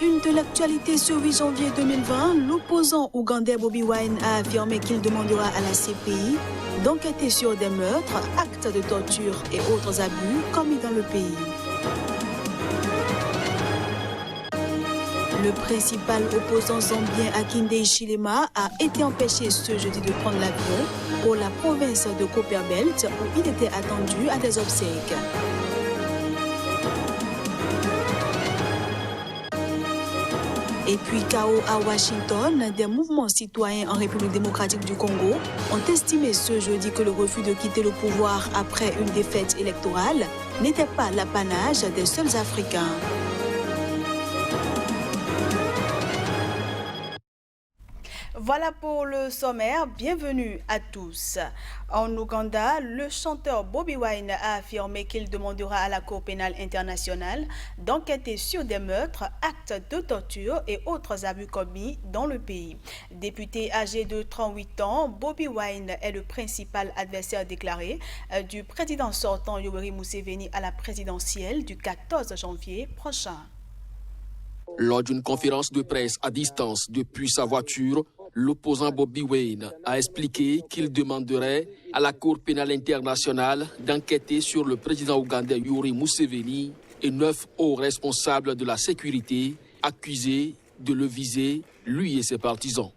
une de l'actualité ce 8 janvier 2020, l'opposant ougandais Bobi Wine a affirmé qu'il demandera à la CPI d'enquêter sur des meurtres, actes de torture et autres abus commis dans le pays. Le principal opposant zambien Hakainde Hichilema a été empêché ce jeudi de prendre l'avion pour la province de Copperbelt où il était attendu à des obsèques. Et puis chaos à Washington, des mouvements citoyens en République démocratique du Congo ont estimé ce jeudi que le refus de quitter le pouvoir après une défaite électorale n'était pas l'apanage des seuls Africains. Voilà pour le sommaire, bienvenue à tous. En Ouganda, le chanteur Bobi Wine a affirmé qu'il demandera à la Cour pénale internationale d'enquêter sur des meurtres, actes de torture et autres abus commis dans le pays. Député âgé de 38 ans, Bobi Wine est le principal adversaire déclaré du président sortant Yoweri Museveni à la présidentielle du 14 janvier prochain. Lors d'une conférence de presse à distance depuis sa voiture, l'opposant Bobi Wine a expliqué qu'il demanderait à la Cour pénale internationale d'enquêter sur le président ougandais Yoweri Museveni et 9 hauts responsables de la sécurité accusés de le viser, lui et ses partisans.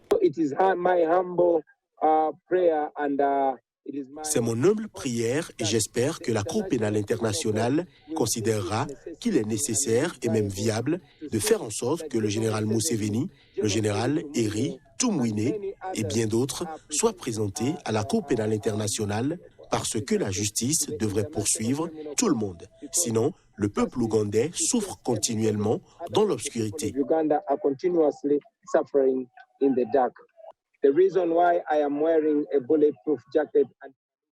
C'est mon humble prière et j'espère que la Cour pénale internationale considérera qu'il est nécessaire et même viable de faire en sorte que le général Museveni, le général Eri Tumwine et bien d'autres soient présentés à la Cour pénale internationale parce que la justice devrait poursuivre tout le monde. Sinon, le peuple ougandais souffre continuellement dans l'obscurité.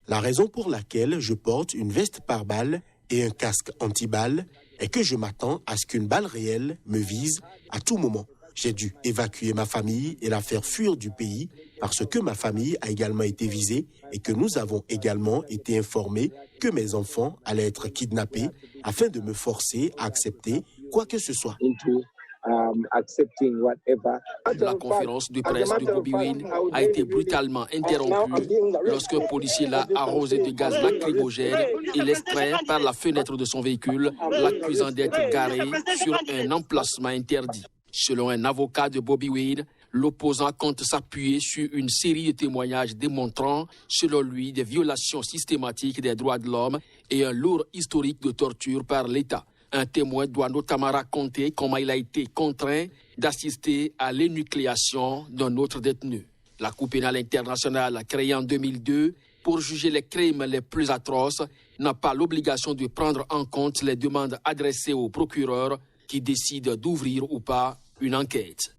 La raison pour laquelle je porte une veste pare-balles et un casque anti-balles est que je m'attends à ce qu'une balle réelle me vise à tout moment. J'ai dû évacuer ma famille et la faire fuir du pays parce que ma famille a également été visée et que nous avons également été informés que mes enfants allaient être kidnappés afin de me forcer à accepter quoi que ce soit. La conférence de presse de Bobi Wine a été brutalement interrompue lorsqu'un policier l'a arrosé de gaz lacrymogène et l'extrait par la fenêtre de son véhicule, l'accusant d'être garé sur un emplacement interdit. Selon un avocat de Bobi Wine, l'opposant compte s'appuyer sur une série de témoignages démontrant, selon lui, des violations systématiques des droits de l'homme et un lourd historique de torture par l'État. Un témoin doit notamment raconter comment il a été contraint d'assister à l'énucléation d'un autre détenu. La Cour pénale internationale, créée en 2002 pour juger les crimes les plus atroces, n'a pas l'obligation de prendre en compte les demandes adressées au procureur qui décide d'ouvrir ou pas une enquête.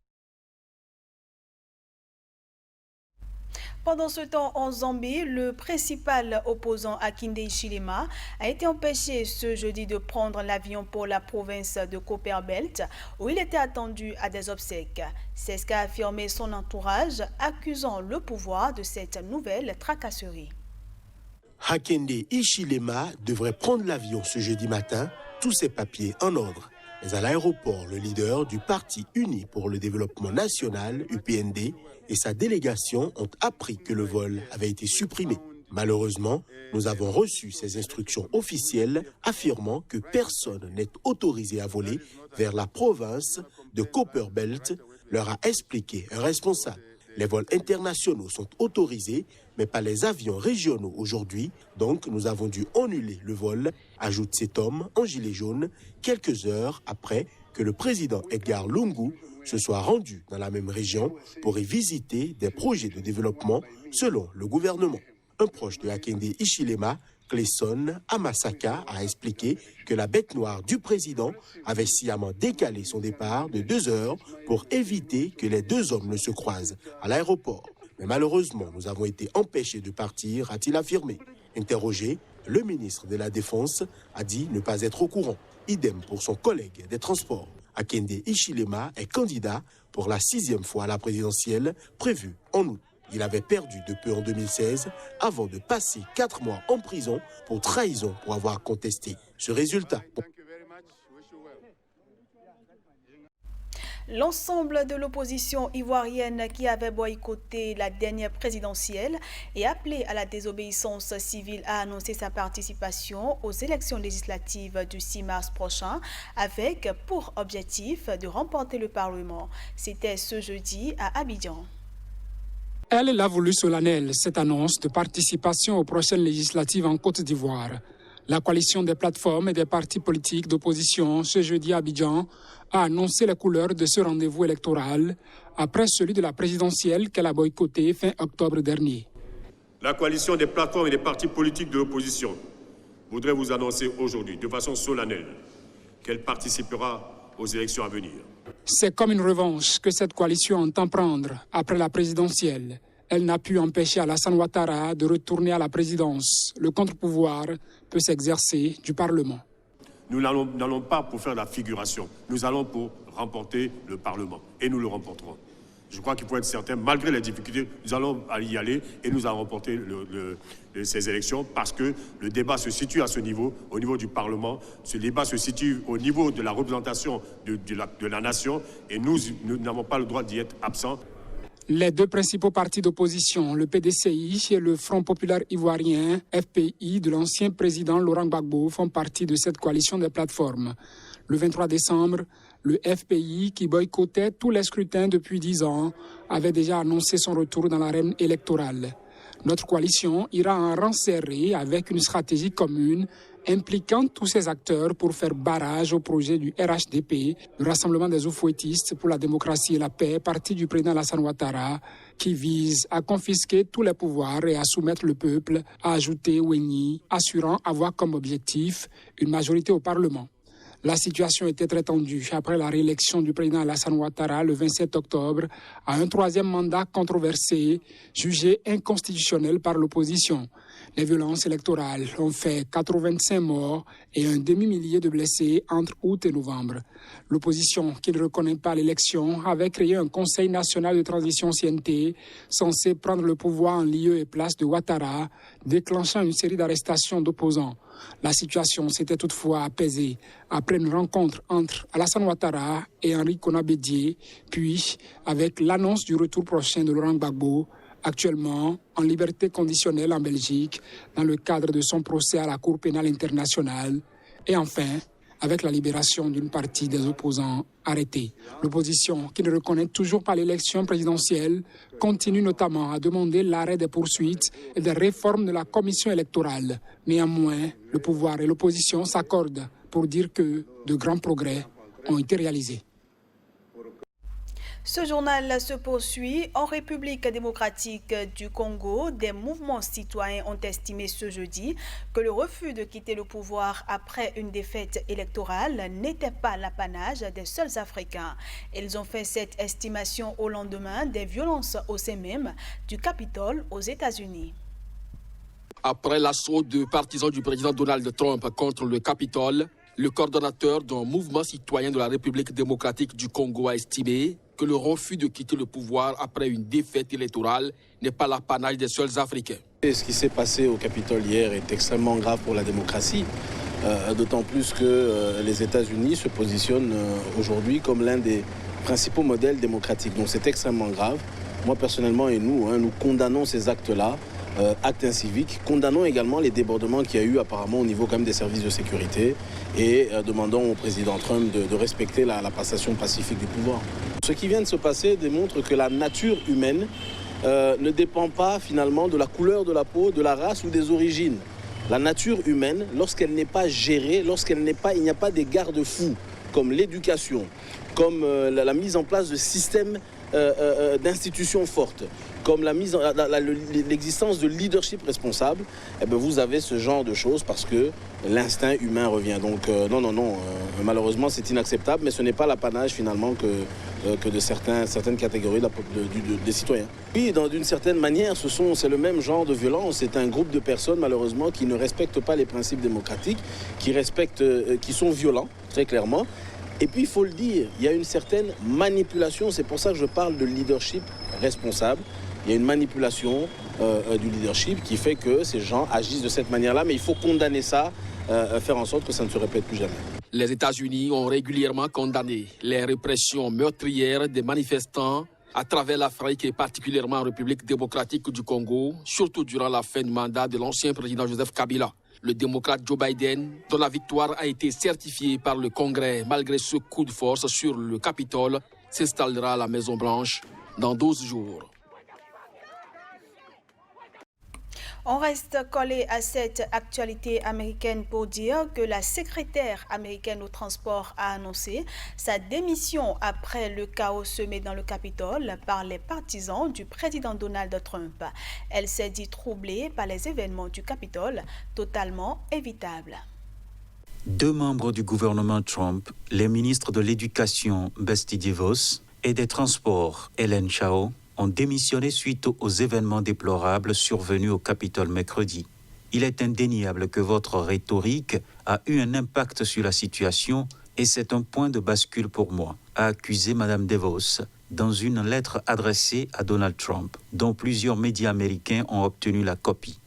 Pendant ce temps, en Zambie, le principal opposant Hakainde Hichilema a été empêché ce jeudi de prendre l'avion pour la province de Copperbelt, où il était attendu à des obsèques. C'est ce qu'a affirmé son entourage, accusant le pouvoir de cette nouvelle tracasserie. Hakainde Hichilema devrait prendre l'avion ce jeudi matin, tous ses papiers en ordre. Mais à l'aéroport, le leader du Parti uni pour le développement national, UPND, et sa délégation ont appris que le vol avait été supprimé. Malheureusement, nous avons reçu ces instructions officielles affirmant que personne n'est autorisé à voler vers la province de Copperbelt, leur a expliqué un responsable. Les vols internationaux sont autorisés, mais pas les avions régionaux aujourd'hui. Donc, nous avons dû annuler le vol, ajoute cet homme en gilet jaune, quelques heures après que le président Edgar Lungu se soit rendu dans la même région pour y visiter des projets de développement selon le gouvernement. Un proche de Hakainde Hichilema, Clayson Amasaka, a expliqué que la bête noire du président avait sciemment décalé son départ de 2 heures pour éviter que les deux hommes ne se croisent à l'aéroport. Mais malheureusement, nous avons été empêchés de partir, a-t-il affirmé. Interrogé, le ministre de la Défense a dit ne pas être au courant. Idem pour son collègue des Transports. Hakainde Hichilema est candidat pour la 6e fois à la présidentielle prévue en août. Il avait perdu de peu en 2016 avant de passer 4 mois en prison pour trahison pour avoir contesté ce résultat. L'ensemble de l'opposition ivoirienne qui avait boycotté la dernière présidentielle et appelé à la désobéissance civile a annoncé sa participation aux élections législatives du 6 mars prochain avec pour objectif de remporter le Parlement. C'était ce jeudi à Abidjan. Elle l'a voulu solennelle, cette annonce de participation aux prochaines législatives en Côte d'Ivoire. La coalition des plateformes et des partis politiques d'opposition ce jeudi à Abidjan a annoncé les couleurs de ce rendez-vous électoral après celui de la présidentielle qu'elle a boycotté fin octobre dernier. La coalition des plateformes et des partis politiques de l'opposition voudrait vous annoncer aujourd'hui de façon solennelle qu'elle participera aux élections à venir. C'est comme une revanche que cette coalition entend prendre après la présidentielle. Elle n'a pu empêcher Alassane Ouattara de retourner à la présidence. Le contre-pouvoir peut s'exercer du Parlement. Nous n'allons pas pour faire la figuration. Nous allons pour remporter le Parlement. Et nous le remporterons. Je crois qu'il faut être certain, malgré les difficultés, nous allons y aller et nous allons remporter ces élections parce que le débat se situe à ce niveau, au niveau du Parlement. Ce débat se situe au niveau de la représentation de la nation et nous n'avons pas le droit d'y être absents. Les deux principaux partis d'opposition, le PDCI et le Front populaire ivoirien, FPI, de l'ancien président Laurent Gbagbo, font partie de cette coalition des plateformes. Le 23 décembre, le FPI, qui boycottait tous les scrutins depuis 10 ans, avait déjà annoncé son retour dans l'arène électorale. Notre coalition ira en rang serré avec une stratégie commune impliquant tous ces acteurs pour faire barrage au projet du RHDP, le Rassemblement des Oufouettistes pour la démocratie et la paix, parti du président Alassane Ouattara, qui vise à confisquer tous les pouvoirs et à soumettre le peuple, a ajouté Wenyi, assurant avoir comme objectif une majorité au Parlement. La situation était très tendue après la réélection du président Alassane Ouattara le 27 octobre à un troisième mandat controversé, jugé inconstitutionnel par l'opposition. Les violences électorales ont fait 85 morts et un demi-millier de blessés entre août et novembre. L'opposition, qui ne reconnaît pas l'élection, avait créé un Conseil national de transition CNT censé prendre le pouvoir en lieu et place de Ouattara, déclenchant une série d'arrestations d'opposants. La situation s'était toutefois apaisée après une rencontre entre Alassane Ouattara et Henri Konan Bédié, puis avec l'annonce du retour prochain de Laurent Gbagbo, actuellement en liberté conditionnelle en Belgique dans le cadre de son procès à la Cour pénale internationale, et enfin avec la libération d'une partie des opposants arrêtés. L'opposition, qui ne reconnaît toujours pas l'élection présidentielle, continue notamment à demander l'arrêt des poursuites et des réformes de la commission électorale. Néanmoins, le pouvoir et l'opposition s'accordent pour dire que de grands progrès ont été réalisés. Ce journal se poursuit. En République démocratique du Congo, des mouvements citoyens ont estimé ce jeudi que le refus de quitter le pouvoir après une défaite électorale n'était pas l'apanage des seuls Africains. Ils ont fait cette estimation au lendemain des violences au sein même du Capitole aux États-Unis. Après l'assaut de partisans du président Donald Trump contre le Capitole, le coordonnateur d'un mouvement citoyen de la République démocratique du Congo a estimé que le refus de quitter le pouvoir après une défaite électorale n'est pas l'apanage des seuls Africains. Ce qui s'est passé au Capitole hier est extrêmement grave pour la démocratie, d'autant plus que les États-Unis se positionnent aujourd'hui comme l'un des principaux modèles démocratiques. Donc c'est extrêmement grave. Moi personnellement et nous condamnons ces actes-là, actes inciviques. Condamnons également les débordements qu'il y a eu apparemment au niveau quand même des services de sécurité et demandons au président Trump de respecter la passation pacifique du pouvoir. Ce qui vient de se passer démontre que la nature humaine ne dépend pas finalement de la couleur de la peau, de la race ou des origines. La nature humaine, lorsqu'elle n'est pas gérée, il n'y a pas des garde-fous comme l'éducation, comme la mise en place de systèmes d'institutions fortes, comme l'existence de leadership responsable, eh bien vous avez ce genre de choses parce que l'instinct humain revient. Donc non, malheureusement c'est inacceptable, mais ce n'est pas l'apanage finalement que de certaines catégories des citoyens. Oui, d'une certaine manière, c'est le même genre de violence. C'est un groupe de personnes malheureusement qui ne respectent pas les principes démocratiques, qui sont violents, très clairement. Et puis il faut le dire, il y a une certaine manipulation, c'est pour ça que je parle de leadership responsable. Il y a une manipulation du leadership qui fait que ces gens agissent de cette manière-là, mais il faut condamner ça, faire en sorte que ça ne se répète plus jamais. Les États-Unis ont régulièrement condamné les répressions meurtrières des manifestants à travers l'Afrique et particulièrement en République démocratique du Congo, surtout durant la fin du mandat de l'ancien président Joseph Kabila. Le démocrate Joe Biden, dont la victoire a été certifiée par le Congrès malgré ce coup de force sur le Capitole, s'installera à la Maison-Blanche dans 12 jours. On reste collé à cette actualité américaine pour dire que la secrétaire américaine au transport a annoncé sa démission après le chaos semé dans le Capitole par les partisans du président Donald Trump. Elle s'est dit troublée par les événements du Capitole, totalement évitables. Deux membres du gouvernement Trump, les ministres de l'Éducation Betsy DeVos et des Transports Ellen Chao, ont démissionné suite aux événements déplorables survenus au Capitole mercredi. Il est indéniable que votre rhétorique a eu un impact sur la situation et c'est un point de bascule pour moi, a accusé Mme DeVos dans une lettre adressée à Donald Trump, dont plusieurs médias américains ont obtenu la copie.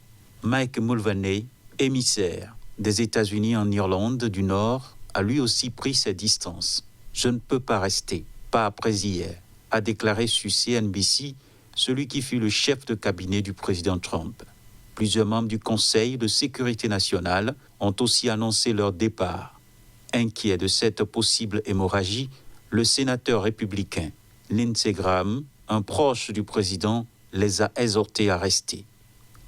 Mike Mulvaney, émissaire des États-Unis en Irlande du Nord, a lui aussi pris ses distances. « Je ne peux pas rester, pas après hier », a déclaré sur CNBC celui qui fut le chef de cabinet du président Trump. Plusieurs membres du Conseil de sécurité nationale ont aussi annoncé leur départ. Inquiet de cette possible hémorragie, le sénateur républicain Lindsey Graham, un proche du président, les a exhortés à rester.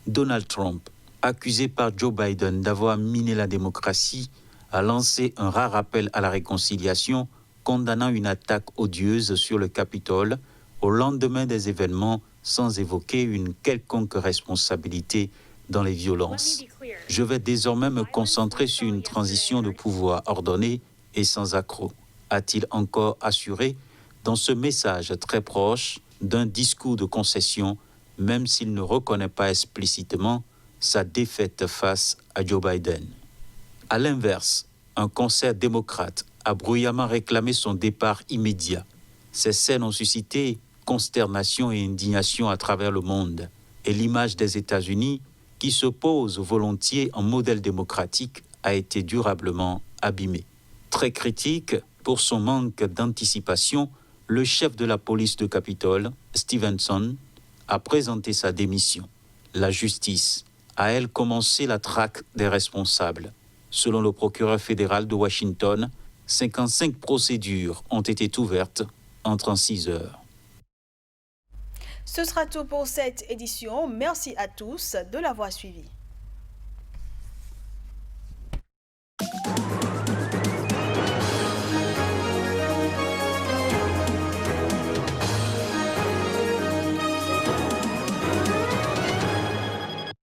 Donald Trump, accusé par Joe Biden d'avoir miné la démocratie, a lancé un rare appel à la réconciliation condamnant une attaque odieuse sur le Capitole au lendemain des événements sans évoquer une quelconque responsabilité dans les violences. Je vais désormais me concentrer sur une transition de pouvoir ordonnée et sans accroc, a-t-il encore assuré dans ce message très proche d'un discours de concession, même s'il ne reconnaît pas explicitement sa défaite face à Joe Biden. À l'inverse, un concert démocrate a bruyamment réclamé son départ immédiat. Ces scènes ont suscité consternation et indignation à travers le monde. Et l'image des États-Unis, qui se pose volontiers en modèle démocratique, a été durablement abîmée. Très critique pour son manque d'anticipation, le chef de la police de Capitole, Stevenson, a présenté sa démission. La justice a, elle, commencé la traque des responsables. Selon le procureur fédéral de Washington, 55 procédures ont été ouvertes en 36 heures. Ce sera tout pour cette édition. Merci à tous de l'avoir suivi.